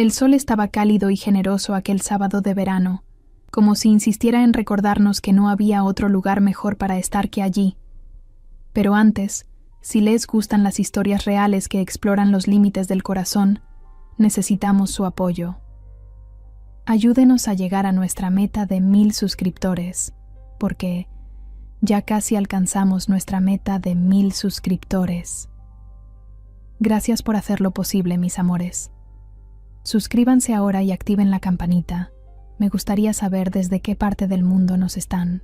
El sol estaba cálido y generoso aquel sábado de verano, como si insistiera en recordarnos que no había otro lugar mejor para estar que allí. Pero antes, si les gustan las historias reales que exploran los límites del corazón, necesitamos su apoyo. Ayúdenos a llegar a nuestra meta de 1000 suscriptores, porque ya casi alcanzamos nuestra meta de 1000 suscriptores. Gracias por hacerlo posible, mis amores. Suscríbanse ahora y activen la campanita. Me gustaría saber desde qué parte del mundo nos están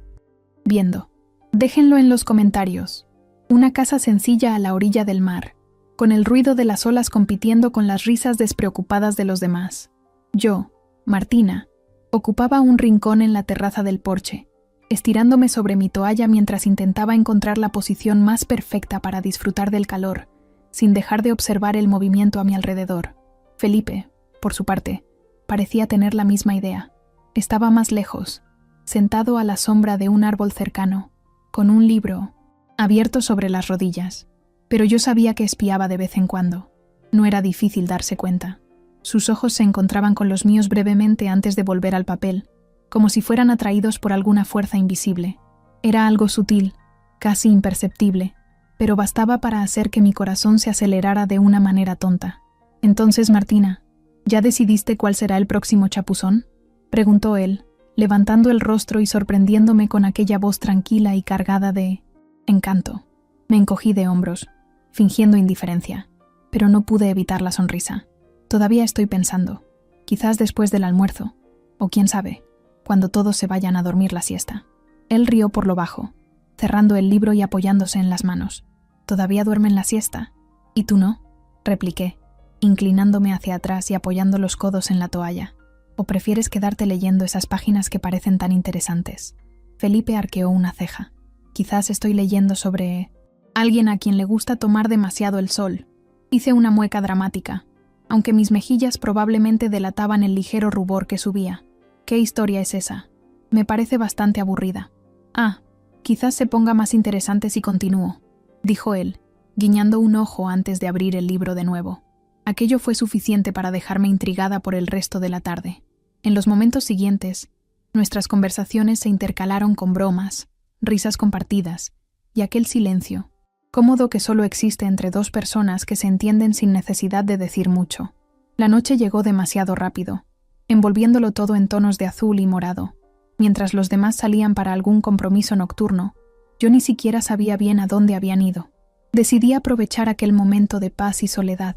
viendo. Déjenlo en los comentarios. Una casa sencilla a la orilla del mar, con el ruido de las olas compitiendo con las risas despreocupadas de los demás. Yo, Martina, ocupaba un rincón en la terraza del porche, estirándome sobre mi toalla mientras intentaba encontrar la posición más perfecta para disfrutar del calor, sin dejar de observar el movimiento a mi alrededor. Felipe, por su parte, parecía tener la misma idea. Estaba más lejos, sentado a la sombra de un árbol cercano, con un libro abierto sobre las rodillas, pero yo sabía que espiaba de vez en cuando. No era difícil darse cuenta. Sus ojos se encontraban con los míos brevemente antes de volver al papel, como si fueran atraídos por alguna fuerza invisible. Era algo sutil, casi imperceptible, pero bastaba para hacer que mi corazón se acelerara de una manera tonta. Entonces, Martina, ¿ya decidiste cuál será el próximo chapuzón?, preguntó él, levantando el rostro y sorprendiéndome con aquella voz tranquila y cargada de encanto. Me encogí de hombros, fingiendo indiferencia, pero no pude evitar la sonrisa. Todavía estoy pensando, quizás después del almuerzo, o quién sabe, cuando todos se vayan a dormir la siesta. Él rió por lo bajo, cerrando el libro y apoyándose en las manos. ¿Todavía duermen la siesta? ¿Y tú no?, repliqué, inclinándome hacia atrás y apoyando los codos en la toalla. ¿O prefieres quedarte leyendo esas páginas que parecen tan interesantes? Felipe arqueó una ceja. Quizás estoy leyendo sobre alguien a quien le gusta tomar demasiado el sol. Hice una mueca dramática, aunque mis mejillas probablemente delataban el ligero rubor que subía. ¿Qué historia es esa? Me parece bastante aburrida. Ah, quizás se ponga más interesante si continúo, dijo él, guiñando un ojo antes de abrir el libro de nuevo. Aquello fue suficiente para dejarme intrigada por el resto de la tarde. En los momentos siguientes, nuestras conversaciones se intercalaron con bromas, risas compartidas y aquel silencio, cómodo que solo existe entre dos personas que se entienden sin necesidad de decir mucho. La noche llegó demasiado rápido, envolviéndolo todo en tonos de azul y morado. Mientras los demás salían para algún compromiso nocturno, yo ni siquiera sabía bien a dónde habían ido. Decidí aprovechar aquel momento de paz y soledad.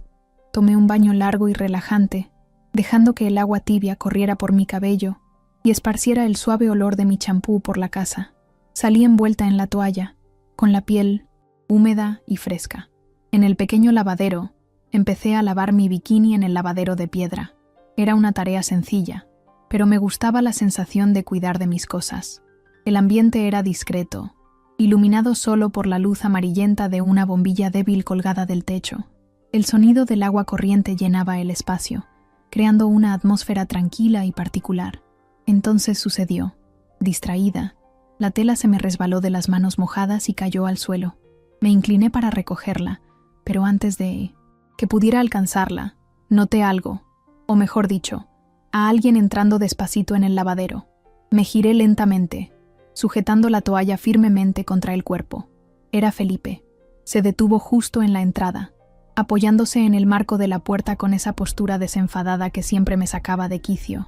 Tomé un baño largo y relajante, dejando que el agua tibia corriera por mi cabello y esparciera el suave olor de mi champú por la casa. Salí envuelta en la toalla, con la piel húmeda y fresca. En el pequeño lavadero, empecé a lavar mi bikini en el lavadero de piedra. Era una tarea sencilla, pero me gustaba la sensación de cuidar de mis cosas. El ambiente era discreto, iluminado solo por la luz amarillenta de una bombilla débil colgada del techo. El sonido del agua corriente llenaba el espacio, creando una atmósfera tranquila y particular. Entonces sucedió. Distraída, la tela se me resbaló de las manos mojadas y cayó al suelo. Me incliné para recogerla, pero antes de que pudiera alcanzarla, noté algo, o mejor dicho, a alguien entrando despacito en el lavadero. Me giré lentamente, sujetando la toalla firmemente contra el cuerpo. Era Felipe. Se detuvo justo en la entrada, apoyándose en el marco de la puerta con esa postura desenfadada que siempre me sacaba de quicio.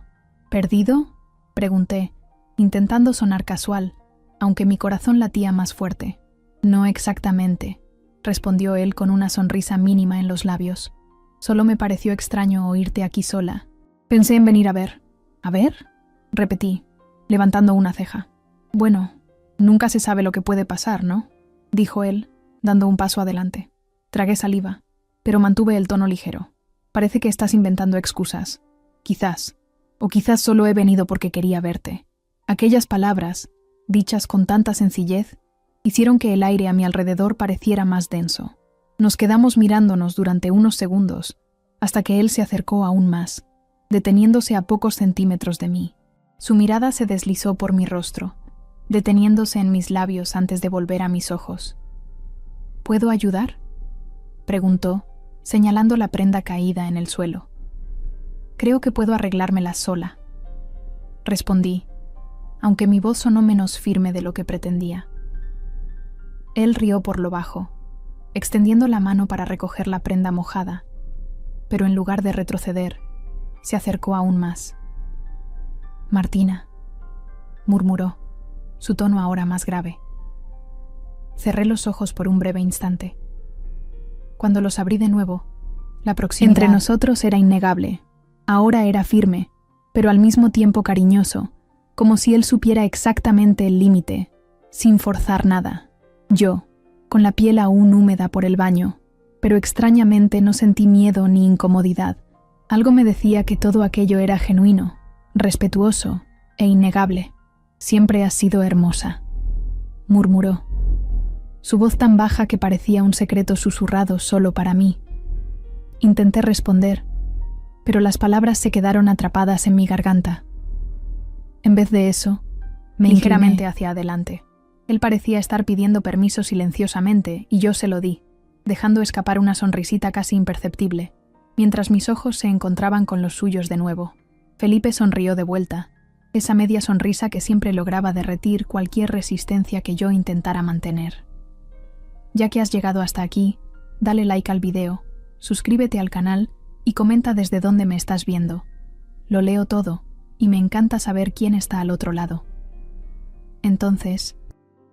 ¿Perdido?, pregunté, intentando sonar casual, aunque mi corazón latía más fuerte. No exactamente, respondió él con una sonrisa mínima en los labios. Solo me pareció extraño oírte aquí sola. Pensé en venir a ver. ¿A ver?, repetí, levantando una ceja. Bueno, nunca se sabe lo que puede pasar, ¿no?, dijo él, dando un paso adelante. Tragué saliva, pero mantuve el tono ligero. Parece que estás inventando excusas. Quizás. O quizás solo he venido porque quería verte. Aquellas palabras, dichas con tanta sencillez, hicieron que el aire a mi alrededor pareciera más denso. Nos quedamos mirándonos durante unos segundos, hasta que él se acercó aún más, deteniéndose a pocos centímetros de mí. Su mirada se deslizó por mi rostro, deteniéndose en mis labios antes de volver a mis ojos. ¿Puedo ayudar?, preguntó, señalando la prenda caída en el suelo. Creo que puedo arreglármela sola, respondí, aunque mi voz sonó menos firme de lo que pretendía. Él rió por lo bajo, extendiendo la mano para recoger la prenda mojada, pero en lugar de retroceder, se acercó aún más. «Martina», murmuró, su tono ahora más grave. Cerré los ojos por un breve instante. Cuando los abrí de nuevo, la proximidad entre nosotros era innegable. Ahora era firme, pero al mismo tiempo cariñoso, como si él supiera exactamente el límite, sin forzar nada. Yo, con la piel aún húmeda por el baño, pero extrañamente no sentí miedo ni incomodidad. Algo me decía que todo aquello era genuino, respetuoso e innegable. «Siempre has sido hermosa», murmuró, su voz tan baja que parecía un secreto susurrado solo para mí. Intenté responder, pero las palabras se quedaron atrapadas en mi garganta. En vez de eso, me incliné ligeramente hacia adelante. Él parecía estar pidiendo permiso silenciosamente y yo se lo di, dejando escapar una sonrisita casi imperceptible, mientras mis ojos se encontraban con los suyos de nuevo. Felipe sonrió de vuelta, esa media sonrisa que siempre lograba derretir cualquier resistencia que yo intentara mantener. Ya que has llegado hasta aquí, dale like al video, suscríbete al canal y comenta desde dónde me estás viendo. Lo leo todo y me encanta saber quién está al otro lado. Entonces,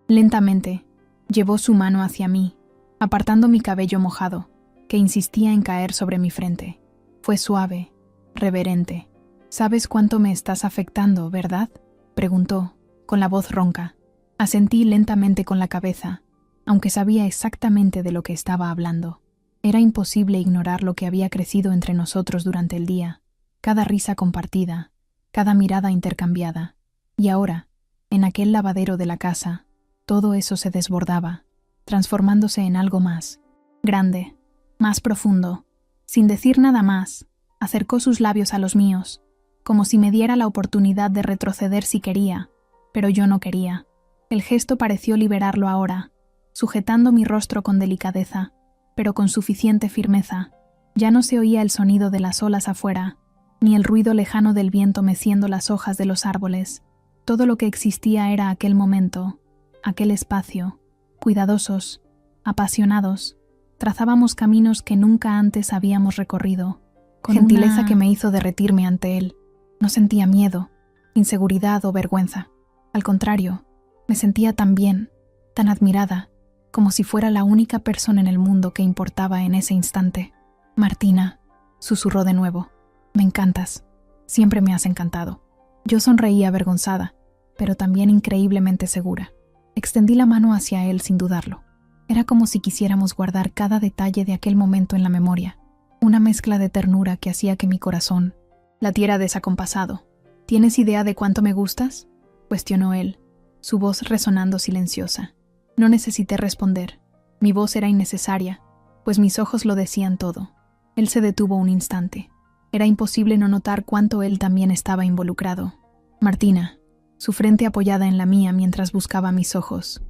lentamente, llevó su mano hacia mí, apartando mi cabello mojado, que insistía en caer sobre mi frente. Fue suave, reverente. «¿Sabes cuánto me estás afectando, verdad?», preguntó, con la voz ronca. Asentí lentamente con la cabeza, aunque sabía exactamente de lo que estaba hablando. Era imposible ignorar lo que había crecido entre nosotros durante el día, cada risa compartida, cada mirada intercambiada. Y ahora, en aquel lavadero de la casa, todo eso se desbordaba, transformándose en algo más, grande, más profundo. Sin decir nada más, acercó sus labios a los míos, como si me diera la oportunidad de retroceder si quería, pero yo no quería. El gesto pareció liberarlo ahora, sujetando mi rostro con delicadeza, pero con suficiente firmeza. Ya no se oía el sonido de las olas afuera, ni el ruido lejano del viento meciendo las hojas de los árboles. Todo lo que existía era aquel momento, aquel espacio. Cuidadosos, apasionados, trazábamos caminos que nunca antes habíamos recorrido, con gentileza que me hizo derretirme ante él. No sentía miedo, inseguridad o vergüenza. Al contrario, me sentía tan bien, tan admirada, como si fuera la única persona en el mundo que importaba en ese instante. «Martina», susurró de nuevo, «me encantas. Siempre me has encantado». Yo sonreí avergonzada, pero también increíblemente segura. Extendí la mano hacia él sin dudarlo. Era como si quisiéramos guardar cada detalle de aquel momento en la memoria, una mezcla de ternura que hacía que mi corazón latiera desacompasado. «¿Tienes idea de cuánto me gustas?», cuestionó él, su voz resonando silenciosa. No necesité responder. Mi voz era innecesaria, pues mis ojos lo decían todo. Él se detuvo un instante. Era imposible no notar cuánto él también estaba involucrado. «Martina», su frente apoyada en la mía mientras buscaba mis ojos.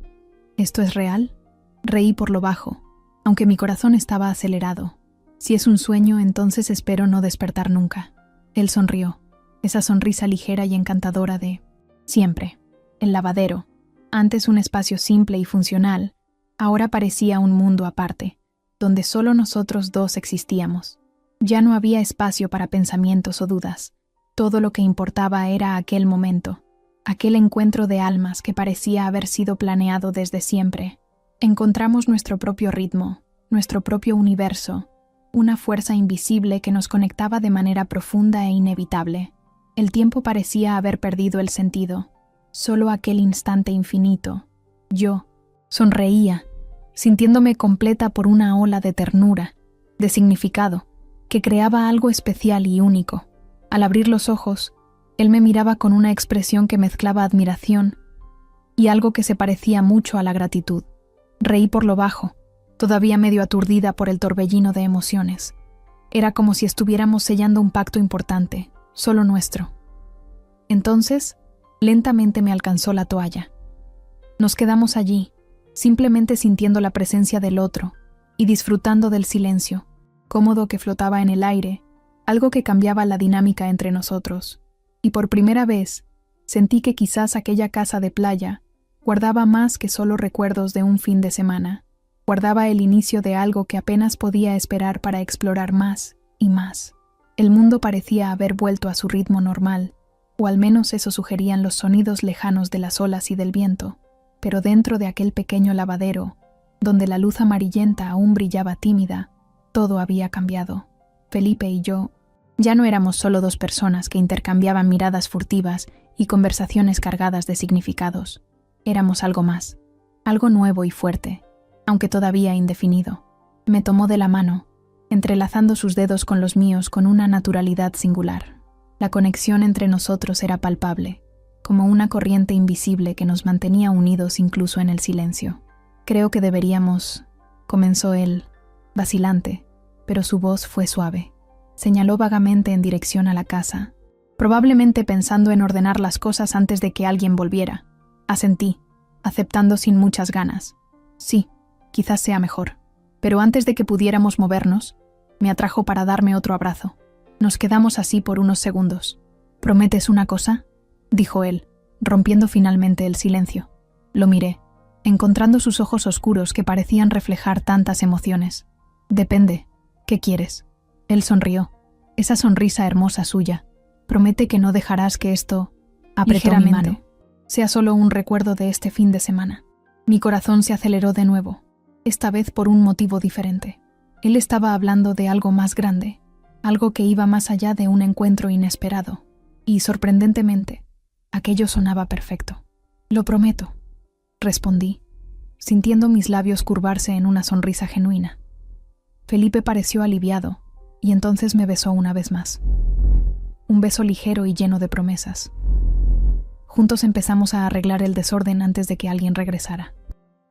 «¿Esto es real?». Reí por lo bajo, aunque mi corazón estaba acelerado. Si es un sueño, entonces espero no despertar nunca. Él sonrió, esa sonrisa ligera y encantadora de siempre. El lavadero, antes un espacio simple y funcional, ahora parecía un mundo aparte, donde solo nosotros dos existíamos. Ya no había espacio para pensamientos o dudas. Todo lo que importaba era aquel momento, aquel encuentro de almas que parecía haber sido planeado desde siempre. Encontramos nuestro propio ritmo, nuestro propio universo, una fuerza invisible que nos conectaba de manera profunda e inevitable. El tiempo parecía haber perdido el sentido. Solo aquel instante infinito. Yo sonreía, sintiéndome completa por una ola de ternura, de significado, que creaba algo especial y único. Al abrir los ojos, él me miraba con una expresión que mezclaba admiración y algo que se parecía mucho a la gratitud. Reí por lo bajo, todavía medio aturdida por el torbellino de emociones. Era como si estuviéramos sellando un pacto importante, solo nuestro. Entonces, lentamente me alcanzó la toalla. Nos quedamos allí, simplemente sintiendo la presencia del otro y disfrutando del silencio, cómodo que flotaba en el aire, algo que cambiaba la dinámica entre nosotros, y por primera vez sentí que quizás aquella casa de playa guardaba más que solo recuerdos de un fin de semana, guardaba el inicio de algo que apenas podía esperar para explorar más y más. El mundo parecía haber vuelto a su ritmo normal, o al menos eso sugerían los sonidos lejanos de las olas y del viento, pero dentro de aquel pequeño lavadero, donde la luz amarillenta aún brillaba tímida, todo había cambiado. Felipe y yo ya no éramos solo dos personas que intercambiaban miradas furtivas y conversaciones cargadas de significados. Éramos algo más, algo nuevo y fuerte, aunque todavía indefinido. Me tomó de la mano, entrelazando sus dedos con los míos con una naturalidad singular. La conexión entre nosotros era palpable, como una corriente invisible que nos mantenía unidos incluso en el silencio. Creo que deberíamos, comenzó él, vacilante, pero su voz fue suave. Señaló vagamente en dirección a la casa, probablemente pensando en ordenar las cosas antes de que alguien volviera. Asentí, aceptando sin muchas ganas. Sí, quizás sea mejor. Pero antes de que pudiéramos movernos, me atrajo para darme otro abrazo. Nos quedamos así por unos segundos. ¿Prometes una cosa?, dijo él, rompiendo finalmente el silencio. Lo miré, encontrando sus ojos oscuros que parecían reflejar tantas emociones. Depende. ¿Qué quieres? Él sonrió. Esa sonrisa hermosa suya. Promete que no dejarás que esto, apretó mi mano, sea solo un recuerdo de este fin de semana. Mi corazón se aceleró de nuevo, esta vez por un motivo diferente. Él estaba hablando de algo más grande, algo que iba más allá de un encuentro inesperado, y sorprendentemente, aquello sonaba perfecto. Lo prometo, respondí, sintiendo mis labios curvarse en una sonrisa genuina. Felipe pareció aliviado, y entonces me besó una vez más. Un beso ligero y lleno de promesas. Juntos empezamos a arreglar el desorden antes de que alguien regresara.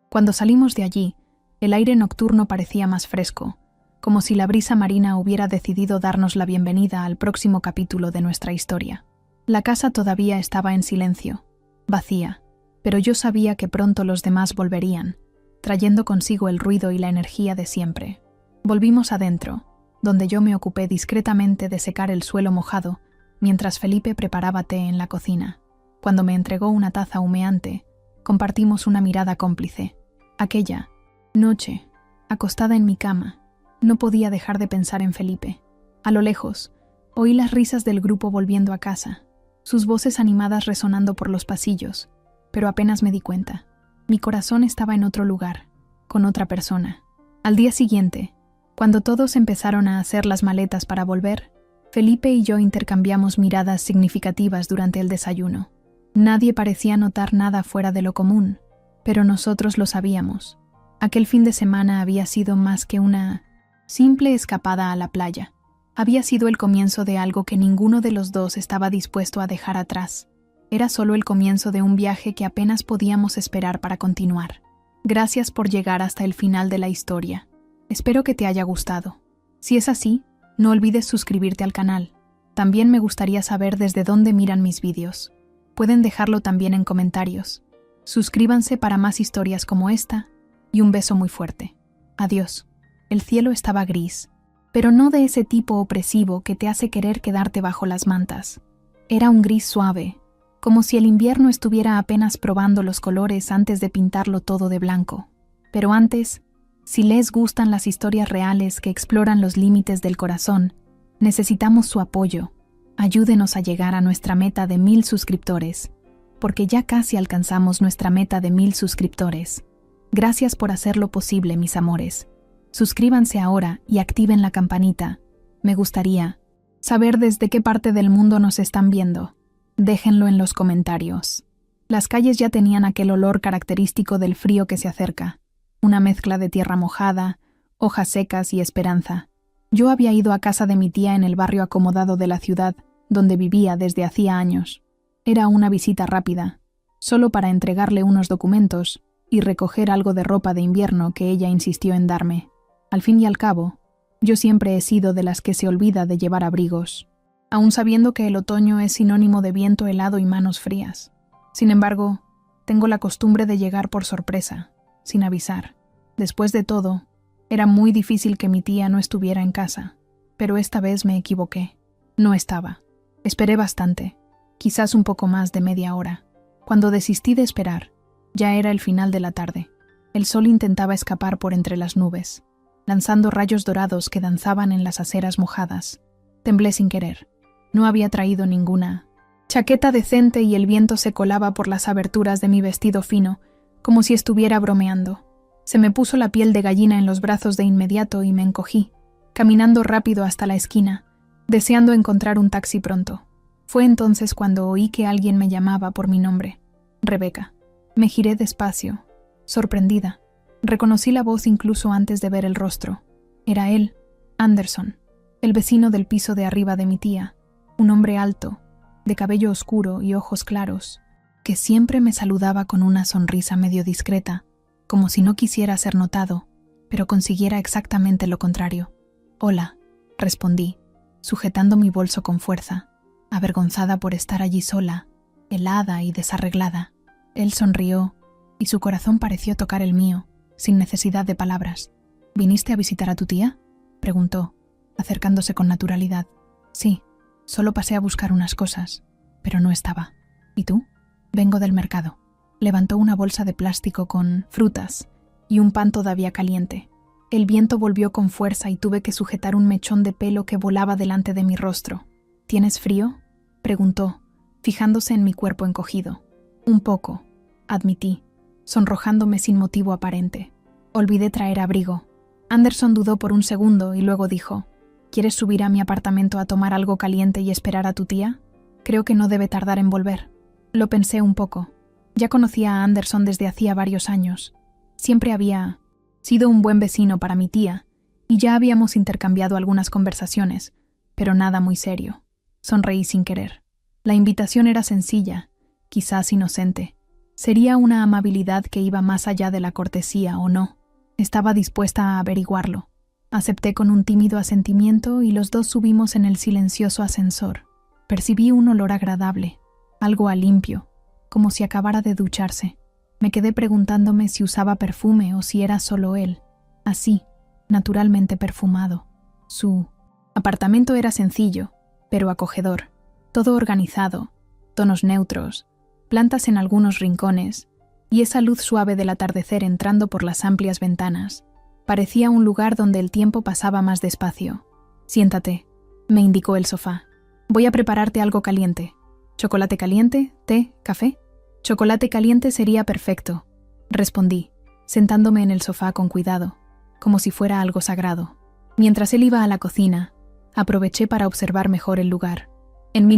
Cuando salimos de allí, el aire nocturno parecía más fresco, como si la brisa marina hubiera decidido darnos la bienvenida al próximo capítulo de nuestra historia. La casa todavía estaba en silencio, vacía, pero yo sabía que pronto los demás volverían, trayendo consigo el ruido y la energía de siempre. Volvimos adentro, donde yo me ocupé discretamente de secar el suelo mojado, mientras Felipe preparaba té en la cocina. Cuando me entregó una taza humeante, compartimos una mirada cómplice. Aquella noche, acostada en mi cama, no podía dejar de pensar en Felipe. A lo lejos, oí las risas del grupo volviendo a casa, sus voces animadas resonando por los pasillos, pero apenas me di cuenta. Mi corazón estaba en otro lugar, con otra persona. Al día siguiente, cuando todos empezaron a hacer las maletas para volver, Felipe y yo intercambiamos miradas significativas durante el desayuno. Nadie parecía notar nada fuera de lo común, pero nosotros lo sabíamos. Aquel fin de semana había sido más que una simple escapada a la playa. Había sido el comienzo de algo que ninguno de los dos estaba dispuesto a dejar atrás. Era solo el comienzo de un viaje que apenas podíamos esperar para continuar. Gracias por llegar hasta el final de la historia. Espero que te haya gustado. Si es así, no olvides suscribirte al canal. También me gustaría saber desde dónde miran mis vídeos. Pueden dejarlo también en comentarios. Suscríbanse para más historias como esta, y un beso muy fuerte. Adiós. El cielo estaba gris, pero no de ese tipo opresivo que te hace querer quedarte bajo las mantas. Era un gris suave, como si el invierno estuviera apenas probando los colores antes de pintarlo todo de blanco. Pero antes, si les gustan las historias reales que exploran los límites del corazón, necesitamos su apoyo. Ayúdenos a llegar a nuestra meta de 1000 suscriptores, porque ya casi alcanzamos nuestra meta de 1000 suscriptores. Gracias por hacerlo posible, mis amores. Suscríbanse ahora y activen la campanita. Me gustaría saber desde qué parte del mundo nos están viendo. Déjenlo en los comentarios. Las calles ya tenían aquel olor característico del frío que se acerca, una mezcla de tierra mojada, hojas secas y esperanza. Yo había ido a casa de mi tía en el barrio acomodado de la ciudad, donde vivía desde hacía años. Era una visita rápida, solo para entregarle unos documentos y recoger algo de ropa de invierno que ella insistió en darme. Al fin y al cabo, yo siempre he sido de las que se olvida de llevar abrigos, aun sabiendo que el otoño es sinónimo de viento helado y manos frías. Sin embargo, tengo la costumbre de llegar por sorpresa, sin avisar. Después de todo, era muy difícil que mi tía no estuviera en casa. pero esta vez me equivoqué. No estaba. Esperé bastante, quizás un poco más de media hora. Cuando desistí de esperar, ya era el final de la tarde. El sol intentaba escapar por entre las nubes, lanzando rayos dorados que danzaban en las aceras mojadas. Temblé sin querer. No había traído ninguna chaqueta decente y el viento se colaba por las aberturas de mi vestido fino, como si estuviera bromeando. Se me puso la piel de gallina en los brazos de inmediato y me encogí, caminando rápido hasta la esquina, deseando encontrar un taxi pronto. Fue entonces cuando oí que alguien me llamaba por mi nombre. Rebeca. Me giré despacio, sorprendida. Reconocí la voz incluso antes de ver el rostro. Era él, Anderson, el vecino del piso de arriba de mi tía, un hombre alto, de cabello oscuro y ojos claros, que siempre me saludaba con una sonrisa medio discreta, como si no quisiera ser notado, pero consiguiera exactamente lo contrario. «Hola», respondí, sujetando mi bolso con fuerza, avergonzada por estar allí sola, helada y desarreglada. Él sonrió, y su corazón pareció tocar el mío, sin necesidad de palabras. «¿Viniste a visitar a tu tía?», preguntó, acercándose con naturalidad. «Sí, solo pasé a buscar unas cosas, pero no estaba. ¿Y tú?». «Vengo del mercado». Levantó una bolsa de plástico con frutas y un pan todavía caliente. El viento volvió con fuerza y tuve que sujetar un mechón de pelo que volaba delante de mi rostro. «¿Tienes frío?», preguntó, fijándose en mi cuerpo encogido. «Un poco», admití, sonrojándome sin motivo aparente. «Olvidé traer abrigo». Anderson dudó por un segundo y luego dijo: «¿Quieres subir a mi apartamento a tomar algo caliente y esperar a tu tía? Creo que no debe tardar en volver». Lo pensé un poco. Ya conocía a Anderson desde hacía varios años. Siempre había sido un buen vecino para mi tía, y ya habíamos intercambiado algunas conversaciones, pero nada muy serio. Sonreí sin querer. La invitación era sencilla, quizás inocente. ¿Sería una amabilidad que iba más allá de la cortesía o no? Estaba dispuesta a averiguarlo. Acepté con un tímido asentimiento y los dos subimos en el silencioso ascensor. Percibí un olor agradable, algo a limpio, como si acabara de ducharse. Me quedé preguntándome si usaba perfume o si era solo él, así, naturalmente perfumado. Su apartamento era sencillo, pero acogedor. Todo organizado, tonos neutros, plantas en algunos rincones, y esa luz suave del atardecer entrando por las amplias ventanas. Parecía un lugar donde el tiempo pasaba más despacio. «Siéntate», me indicó el sofá. «Voy a prepararte algo caliente. ¿Chocolate caliente? ¿Té? ¿Café?» «Chocolate caliente sería perfecto», respondí, sentándome en el sofá con cuidado, como si fuera algo sagrado. Mientras él iba a la cocina, aproveché para observar mejor el lugar. En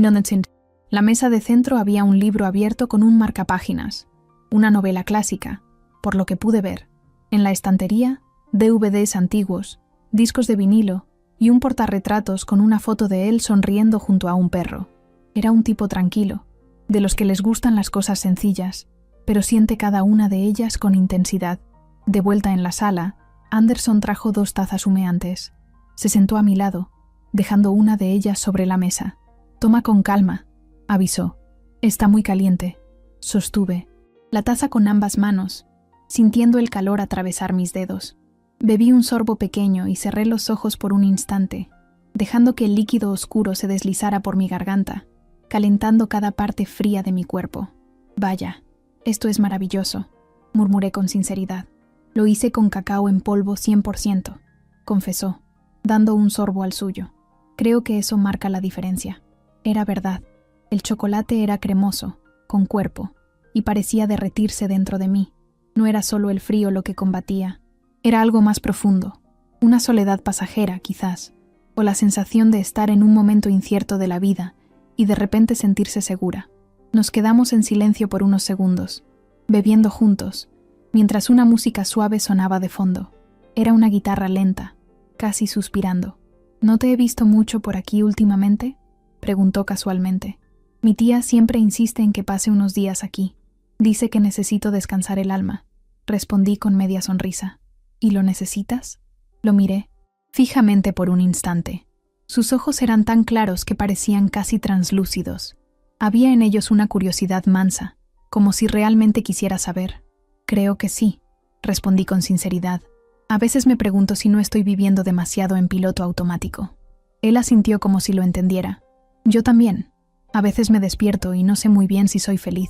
la mesa de centro había un libro abierto con un marcapáginas, una novela clásica, por lo que pude ver. En la estantería, DVDs antiguos, discos de vinilo y un portarretratos con una foto de él sonriendo junto a un perro. Era un tipo tranquilo, de los que les gustan las cosas sencillas, pero siente cada una de ellas con intensidad. De vuelta en la sala, Anderson trajo 2 tazas humeantes. Se sentó a mi lado, dejando una de ellas sobre la mesa. «Toma con calma», avisó. «Está muy caliente», sostuve, la taza con ambas manos, sintiendo el calor atravesar mis dedos. Bebí un sorbo pequeño y cerré los ojos por un instante, dejando que el líquido oscuro se deslizara por mi garganta, calentando cada parte fría de mi cuerpo. «Vaya, esto es maravilloso», murmuré con sinceridad. «Lo hice con cacao en polvo 100%, confesó, dando un sorbo al suyo. «Creo que eso marca la diferencia». Era verdad. El chocolate era cremoso, con cuerpo, y parecía derretirse dentro de mí. No era solo el frío lo que combatía. Era algo más profundo. Una soledad pasajera, quizás, o la sensación de estar en un momento incierto de la vida y de repente sentirse segura. Nos quedamos en silencio por unos segundos, bebiendo juntos, mientras una música suave sonaba de fondo. Era una guitarra lenta, casi suspirando. «¿No te he visto mucho por aquí últimamente?», preguntó casualmente. «Mi tía siempre insiste en que pase unos días aquí. Dice que necesito descansar el alma», respondí con media sonrisa. «¿Y lo necesitas?». Lo miré fijamente por un instante. Sus ojos eran tan claros que parecían casi translúcidos. Había en ellos una curiosidad mansa, como si realmente quisiera saber. «Creo que sí», respondí con sinceridad. «A veces me pregunto si no estoy viviendo demasiado en piloto automático». Él asintió como si lo entendiera. Yo también. A veces me despierto y no sé muy bien si soy feliz.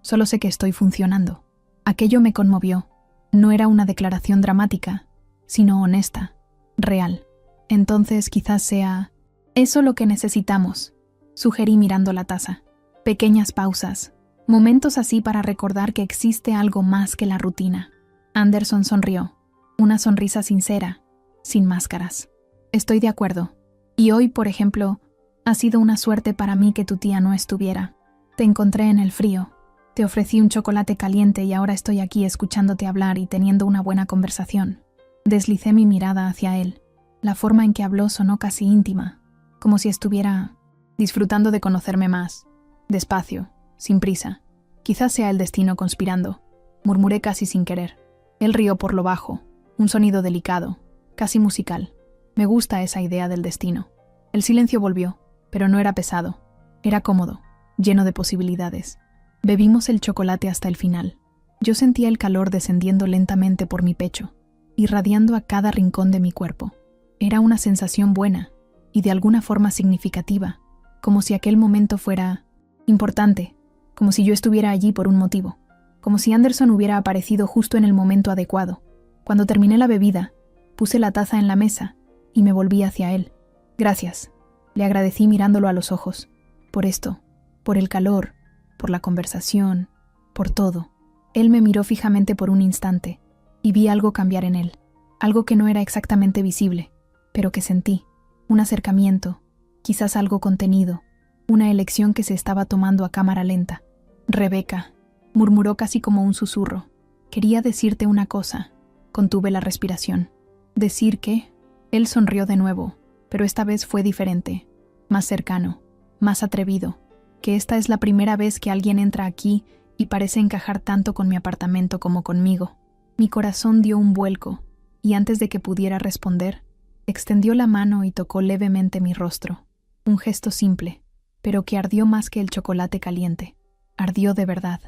Solo sé que estoy funcionando. Aquello me conmovió. No era una declaración dramática, sino honesta, real. Entonces quizás sea eso lo que necesitamos, sugerí mirando la taza. Pequeñas pausas, momentos así para recordar que existe algo más que la rutina. Anderson sonrió, una sonrisa sincera, sin máscaras. Estoy de acuerdo. Y hoy, por ejemplo, ha sido una suerte para mí que tu tía no estuviera. Te encontré en el frío. Te ofrecí un chocolate caliente y ahora estoy aquí escuchándote hablar y teniendo una buena conversación. Deslicé mi mirada hacia él. La forma en que habló sonó casi íntima, como si estuviera disfrutando de conocerme más. Despacio, sin prisa. Quizás sea el destino conspirando, murmuré casi sin querer. Él rió por lo bajo, un sonido delicado, casi musical. Me gusta esa idea del destino. El silencio volvió, pero no era pesado. Era cómodo, lleno de posibilidades. Bebimos el chocolate hasta el final. Yo sentía el calor descendiendo lentamente por mi pecho, irradiando a cada rincón de mi cuerpo. Era una sensación buena y de alguna forma significativa, como si aquel momento fuera importante, como si yo estuviera allí por un motivo, como si Anderson hubiera aparecido justo en el momento adecuado. Cuando terminé la bebida, puse la taza en la mesa y me volví hacia él. Gracias, le agradecí mirándolo a los ojos, por esto, por el calor, por la conversación, por todo. Él me miró fijamente por un instante y vi algo cambiar en él, algo que no era exactamente visible, pero que sentí, un acercamiento, quizás algo contenido, una elección que se estaba tomando a cámara lenta. Rebeca, murmuró casi como un susurro. Quería decirte una cosa. Contuve la respiración. ¿Decir qué? Él sonrió de nuevo, pero esta vez fue diferente, más cercano, más atrevido, que esta es la primera vez que alguien entra aquí y parece encajar tanto con mi apartamento como conmigo. Mi corazón dio un vuelco, y antes de que pudiera responder, extendió la mano y tocó levemente mi rostro. Un gesto simple, pero que ardió más que el chocolate caliente. Ardió de verdad.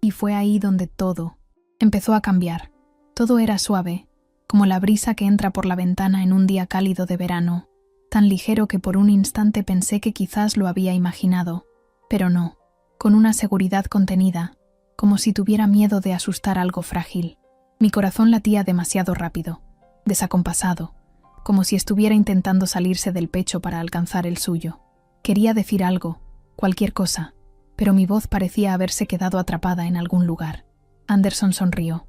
Y fue ahí donde todo empezó a cambiar. Todo era suave, como la brisa que entra por la ventana en un día cálido de verano, tan ligero que por un instante pensé que quizás lo había imaginado, pero no, con una seguridad contenida, como si tuviera miedo de asustar algo frágil. Mi corazón latía demasiado rápido, desacompasado, como si estuviera intentando salirse del pecho para alcanzar el suyo. Quería decir algo, cualquier cosa, pero mi voz parecía haberse quedado atrapada en algún lugar. Anderson sonrió.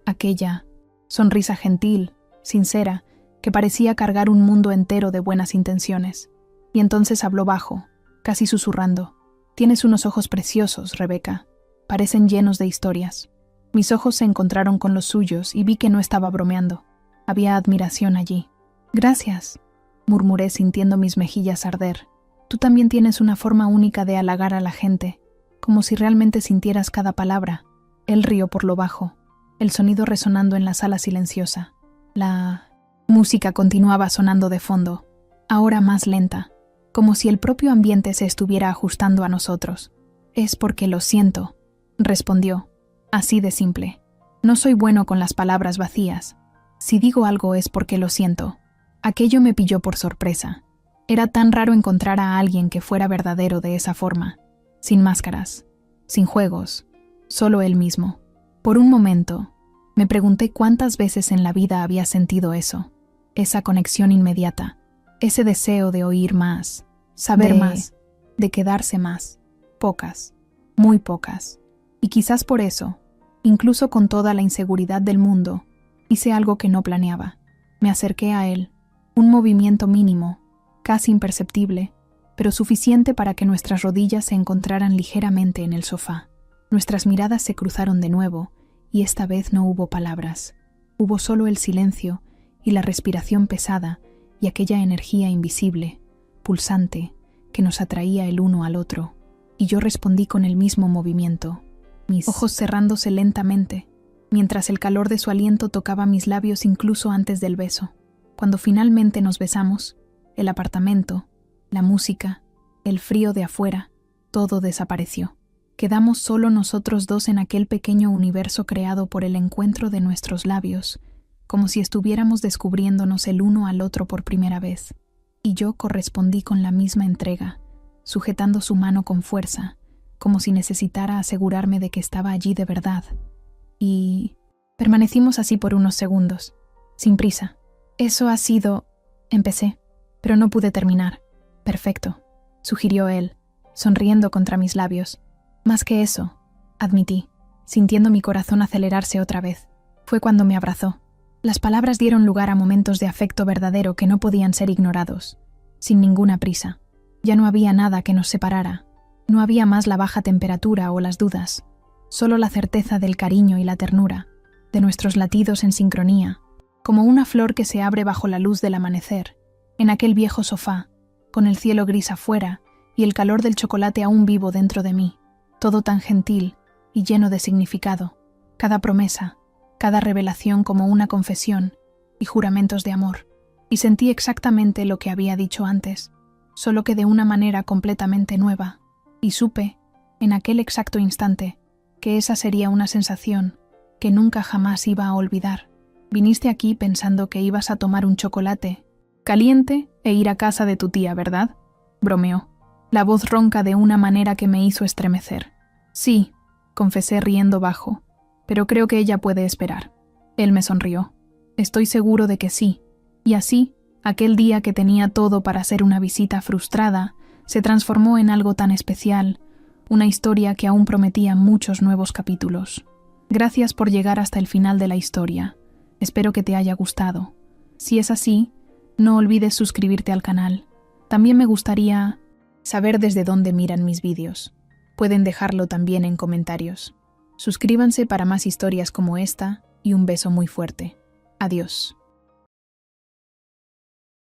Aquella sonrisa gentil, sincera, que parecía cargar un mundo entero de buenas intenciones. Y entonces habló bajo, casi susurrando. Tienes unos ojos preciosos, Rebeca. Parecen llenos de historias. Mis ojos se encontraron con los suyos y vi que no estaba bromeando. Había admiración allí. Gracias, murmuré sintiendo mis mejillas arder. Tú también tienes una forma única de halagar a la gente, como si realmente sintieras cada palabra. Él rió por lo bajo, el sonido resonando en la sala silenciosa. La música continuaba sonando de fondo, ahora más lenta, como si el propio ambiente se estuviera ajustando a nosotros. Es porque lo siento, respondió, así de simple. No soy bueno con las palabras vacías. Si digo algo es porque lo siento. Aquello me pilló por sorpresa. Era tan raro encontrar a alguien que fuera verdadero de esa forma, sin máscaras, sin juegos, solo él mismo. Por un momento, me pregunté cuántas veces en la vida había sentido eso, esa conexión inmediata, ese deseo de oír más, saber más, de quedarse más. Pocas, muy pocas. Y quizás por eso, incluso con toda la inseguridad del mundo, hice algo que no planeaba. Me acerqué a él, un movimiento mínimo, casi imperceptible, pero suficiente para que nuestras rodillas se encontraran ligeramente en el sofá. Nuestras miradas se cruzaron de nuevo, y esta vez no hubo palabras. Hubo solo el silencio y la respiración pesada y aquella energía invisible, pulsante, que nos atraía el uno al otro. Y yo respondí con el mismo movimiento, mis ojos cerrándose lentamente, mientras el calor de su aliento tocaba mis labios incluso antes del beso. Cuando finalmente nos besamos, el apartamento, la música, el frío de afuera, todo desapareció. Quedamos solo nosotros dos en aquel pequeño universo creado por el encuentro de nuestros labios, como si estuviéramos descubriéndonos el uno al otro por primera vez. y yo correspondí con la misma entrega, sujetando su mano con fuerza, como si necesitara asegurarme de que estaba allí de verdad. Y permanecimos así por unos segundos, sin prisa. Eso ha sido... Empecé, pero no pude terminar. Perfecto, sugirió él, sonriendo contra mis labios. Más que eso, admití, sintiendo mi corazón acelerarse otra vez. Fue cuando me abrazó. Las palabras dieron lugar a momentos de afecto verdadero que no podían ser ignorados, sin ninguna prisa. Ya no había nada que nos separara. No había más la baja temperatura o las dudas, solo la certeza del cariño y la ternura, de nuestros latidos en sincronía, como una flor que se abre bajo la luz del amanecer, en aquel viejo sofá, con el cielo gris afuera y el calor del chocolate aún vivo dentro de mí, todo tan gentil y lleno de significado, cada promesa, cada revelación como una confesión y juramentos de amor. Y sentí exactamente lo que había dicho antes, solo que de una manera completamente nueva, y supe, en aquel exacto instante, que esa sería una sensación que nunca jamás iba a olvidar. Viniste aquí pensando que ibas a tomar un chocolate caliente e ir a casa de tu tía, ¿verdad? Bromeó, la voz ronca de una manera que me hizo estremecer. Sí, confesé riendo bajo, pero creo que ella puede esperar. Él me sonrió. Estoy seguro de que sí. Y así, aquel día que tenía todo para ser una visita frustrada, se transformó en algo tan especial, una historia que aún prometía muchos nuevos capítulos. Gracias por llegar hasta el final de la historia. Espero que te haya gustado. Si es así, no olvides suscribirte al canal. También me gustaría saber desde dónde miran mis vídeos. Pueden dejarlo también en comentarios. Suscríbanse para más historias como esta y un beso muy fuerte. Adiós.